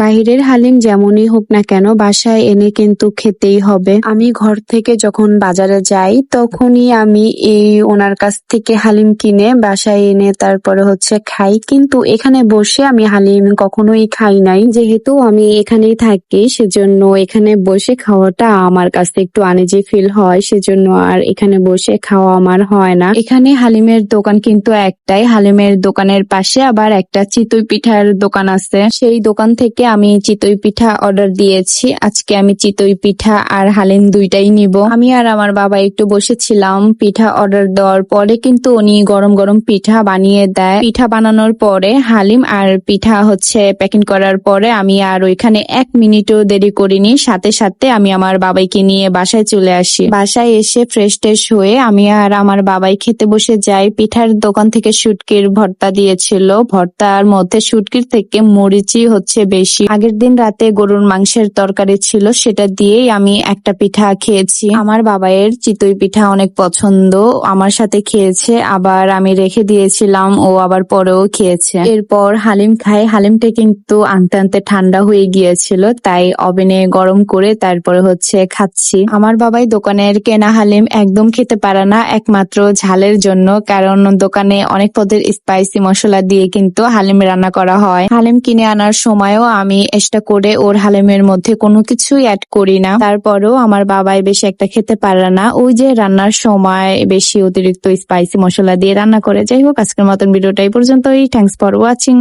বাহিরের হালিম যেমনই হোক না কেন বাসায় এনে কিন্তু খেতেই হবে। আমি ঘর থেকে যখন বাজারে যাই তখনই আমি এই ওনার কাছ থেকে হালিম কিনে বাসায় এনে তারপরে খাই, কিন্তু এখানে বসে আমি হালিম কখনোই খাই নাই। যেহেতু আমি এখানেই থাকি সেজন্য এখানে বসে খাওয়াটা আমার কাছে একটু আনইজি ফিল হয়, সেজন্য আর এখানে বসে খাওয়া আমার হয় না। এখানে হালিমের দোকান কিন্তু একটাই, হালিমের দোকানের পাশে আবার একটা চিতই পিঠার দোকান আছে। সেই দোকান থেকে আমি চিতই পিঠা অর্ডার দিয়েছি। আজকে আমি চিতই পিঠা আর হালিম দুইটাই নিব। আমি আর আমার বাবা একটু বসেছিলাম। পিঠা অর্ডার দেওয়ার পরে কিন্তু উনি গরম গরম পিঠা বানিয়ে দেয়। পিঠা বানানোর পরে হালিম আর পিঠা প্যাকিং করার পরে আমি আর ওইখানে 1 মিনিটও দেরি করিনি, সাথে সাথে আমি আমার বাবাইকে নিয়ে বাসায় চলে আসি। বাসায় এসে ফ্রেশ ট্রেশ হয়ে আমি আর আমার বাবাই খেতে বসে যাই। পিঠার দোকান থেকে শুটকির ভর্তা দিয়েছিল। ভর্তার মধ্যে শুটকির থেকে মরিচই বেশি। আগের দিন রাতে গরুর মাংসের তরকারি ছিল, সেটা দিয়েই আমি একটা পিঠা খেয়েছি। আমার বাবাইয়ের চিতই পিঠা অনেক পছন্দ, আমার সাথে খেয়েছে, আবার আমি রেখে দিয়েছিলাম, ও আবার পরেও খেয়েছে। এরপর হালিম খাই। হালিমটা কিন্তু আনতে আনতে ঠান্ডা হয়ে গিয়েছিল, তাই ওভেনে গরম করে তারপরে খাচ্ছি। আমার বাবাই দোকানের কেনা হালিম একদম খেতে পারে না, একমাত্র ঝালের জন্য, কারণ দোকানে অনেক পদের স্পাইসি মশলা দিয়ে কিন্তু হালিম রান্না করা হয়। হালিম কিনে আনার সময়ও আমি চেষ্টা করে ওর হালিমের মধ্যে কোনো কিছুই অ্যাড করি না। তারপরেও আমার বাবাই বেশি একটা খেতে পারে না, ওই যে রান্নার সময় বেশি অতিরিক্ত স্পাইসি মশলা দিয়ে রান্না করে। যাই হোক, আজকের মতন ভিডিওটা এই পর্যন্তই। Thanks for watching.